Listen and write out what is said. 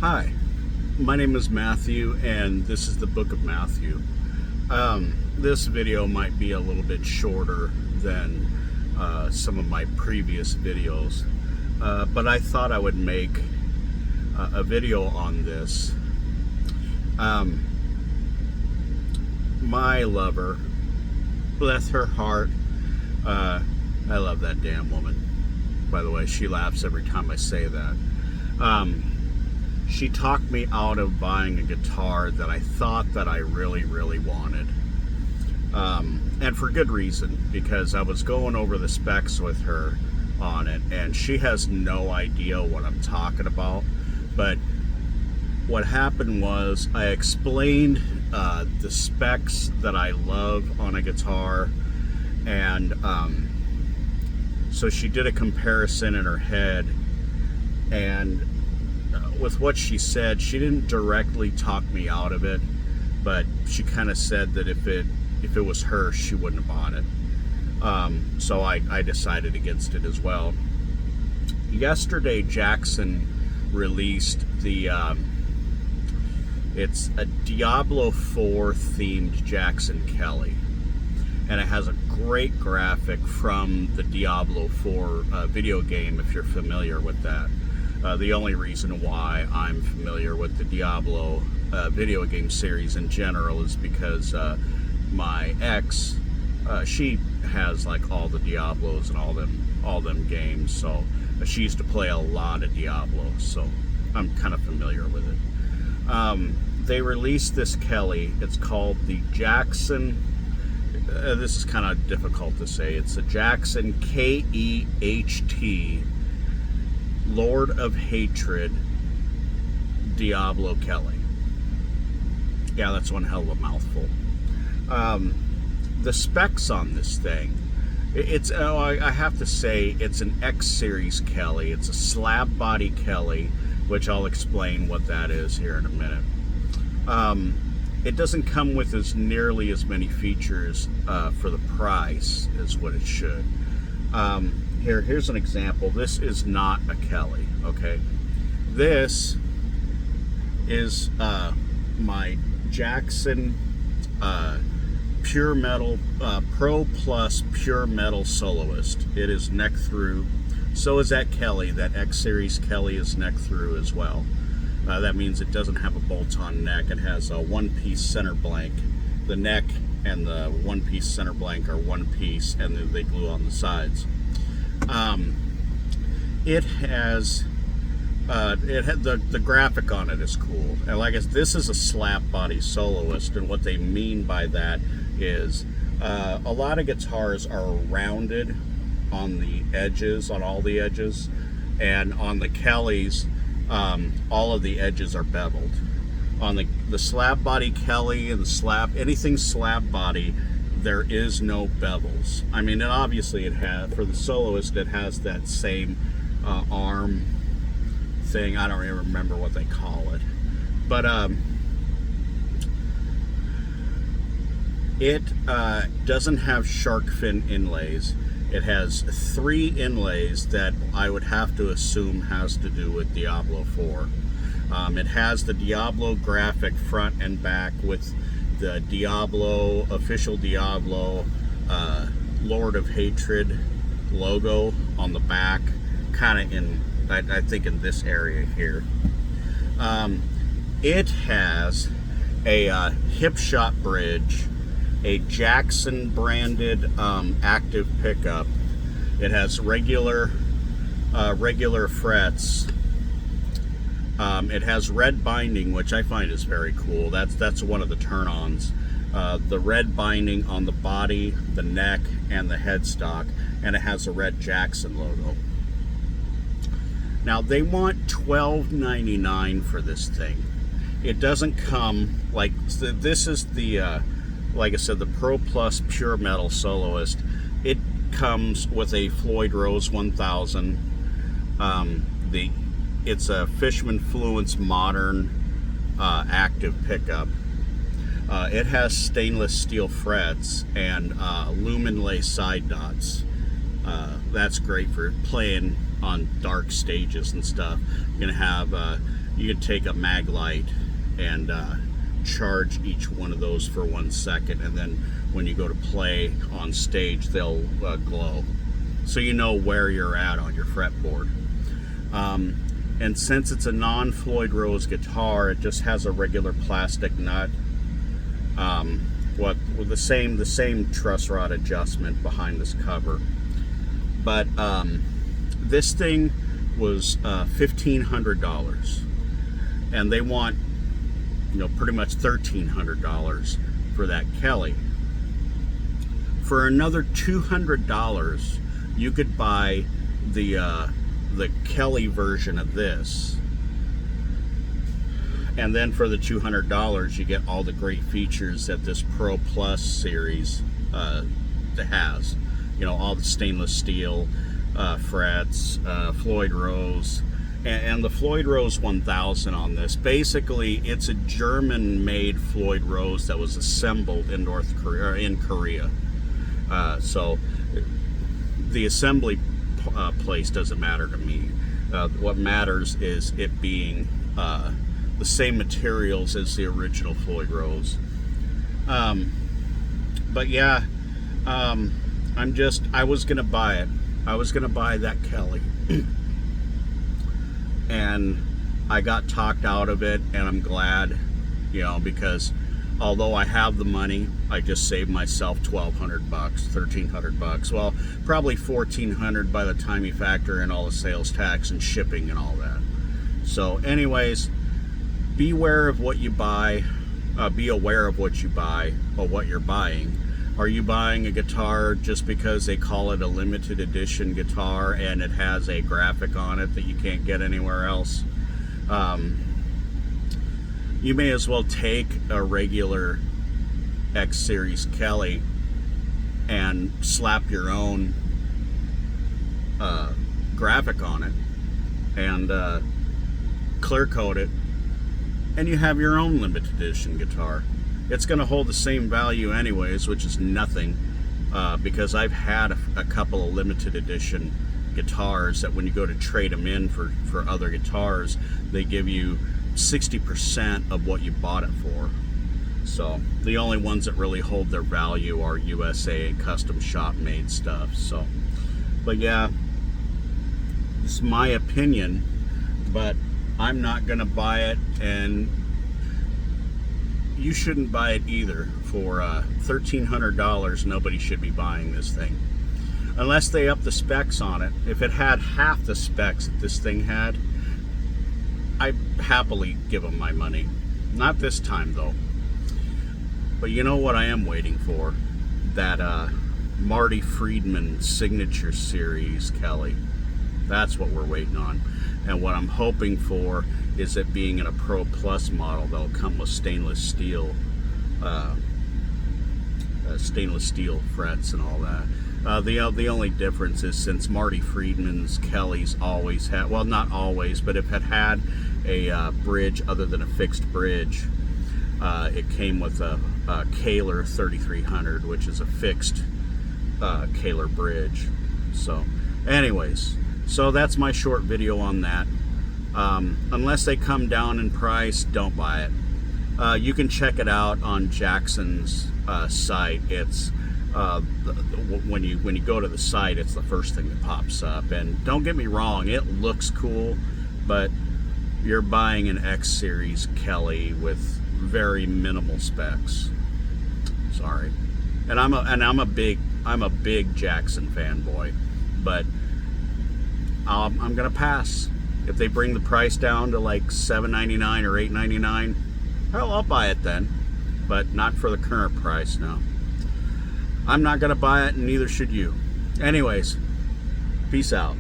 Hi, my name is Matthew, and this is the Book of Matthew. This video might be a little bit shorter than some of my previous videos, but I thought I would make a video on this. My lover, bless her heart, I love that damn woman. By the way, she laughs every time I say that. She talked me out of buying a guitar that I thought that I really, really wanted. And for good reason, because I was going over the specs with her on it, and she has no idea what I'm talking about. But what happened was I explained the specs that I love on a guitar, and so she did a comparison in her head, and with what she said, she didn't directly talk me out of it, but she kind of said that if it was her, she wouldn't have bought it. So I decided against it as well. Yesterday, Jackson released the it's a Diablo 4 themed Jackson Kelly, and it has a great graphic from the Diablo 4 video game, if you're familiar with that. The only reason why I'm familiar with the Diablo video game series in general is because my ex, she has like all the Diablos and all them games, so she used to play a lot of Diablo, so I'm kind of familiar with it. They released this Kelly. It's called the Jackson. This is kind of difficult to say. It's a Jackson KEHT Lord of Hatred Diablo Kelly. Yeah, that's one hell of a mouthful. The specs on this thing, I have to say, it's an X Series Kelly. It's a slab body Kelly, which I'll explain what that is here in a minute. It doesn't come with nearly as many features for the price as what it should. Here's an example. This is not a Kelly, okay? This is my Jackson Pure Metal Pro Plus Pure Metal Soloist. It is neck through. So is that Kelly. That X Series Kelly is neck through as well. That means it doesn't have a bolt-on neck. It has a one-piece center blank. The neck and the one-piece center blank are one piece, and then they glue on the sides. It has the graphic on it is cool, and like this is a slap body soloist, and what they mean by that is a lot of guitars are rounded on the edges, on all the edges, and on the Kellys, all of the edges are beveled. On the slab body Kelly and anything slab body, there is no bevels. I mean, and obviously it has, for the soloist, it has that same arm thing. I don't even remember what they call it. But it doesn't have shark fin inlays. It has 3 inlays that I would have to assume has to do with Diablo 4. It has the Diablo graphic front and back with the Diablo, official Diablo, Lord of Hatred logo on the back, kind of in, I think in this area here. It has a hip shot bridge, a Jackson branded active pickup. It has regular frets. It has red binding, which I find is very cool. That's one of the turn-ons. The red binding on the body, the neck, and the headstock, and it has a red Jackson logo. Now they want $12.99 for this thing. It doesn't come like this is the like I said, the Pro Plus Pure Metal Soloist. It comes with a Floyd Rose 1000. It's a Fishman Fluence modern active pickup. It has stainless steel frets and lumen lay side dots. That's great for playing on dark stages and stuff. You're gonna have you could take a mag light and charge each one of those for 1 second, and then when you go to play on stage, they'll glow, so you know where you're at on your fretboard. And since it's a non-Floyd Rose guitar, it just has a regular plastic nut. With the same truss rod adjustment behind this cover. But this thing was $1,500, and they want, pretty much $1,300 for that Kelly. For another $200, you could buy the Kelly version of this, and then for the $200 you get all the great features that this Pro Plus series has. All the stainless steel frets, Floyd Rose, and the Floyd Rose 1000 on this. Basically, it's a German-made Floyd Rose that was assembled in Korea. So the assembly place doesn't matter to me. What matters is it being the same materials as the original Floyd Rose. But yeah, I was gonna buy it. I was gonna buy that Kelly, and I got talked out of it, and I'm glad, because although I have the money, I just saved myself $1,200, $1,300. Well, probably $1,400 by the time you factor in all the sales tax and shipping and all that. So anyways, beware of what you buy. Be aware of what you buy or what you're buying. Are you buying a guitar just because they call it a limited edition guitar and it has a graphic on it that you can't get anywhere else? You may as well take a regular X Series Kelly and slap your own graphic on it and clear coat it, and you have your own limited edition guitar. It's going to hold the same value anyways, which is nothing, because I've had a couple of limited edition guitars that when you go to trade them in for other guitars, they give you 60% of what you bought it for. So the only ones that really hold their value are USA and custom shop made stuff. So, but yeah, it's my opinion, but I'm not gonna buy it, and you shouldn't buy it either. For $1,300, nobody should be buying this thing unless they up the specs on it. If it had half the specs that this thing had, I'd happily give them my money. Not this time though. But you know what I am waiting for? That Marty Friedman Signature Series Kelly. That's what we're waiting on. And what I'm hoping for is it being in a Pro Plus model that'll come with stainless steel frets and all that. The only difference is, since Marty Friedman's Kellys always had, well, not always, but if it had a bridge other than a fixed bridge, it came with a Kahler 3300, which is a fixed Kahler bridge. So anyways, so that's my short video on that. Unless they come down in price, don't buy it. You can check it out on Jackson's site. It's when you go to the site, it's the first thing that pops up. And don't get me wrong, it looks cool, but you're buying an X Series Kelly with very minimal specs. Sorry. And I'm a big Jackson fanboy, but I'm gonna pass. If they bring the price down to like $7.99 or $8.99, hell, I'll buy it then, but not for the current price. No, I'm not gonna buy it, and neither should you. Anyways, peace out.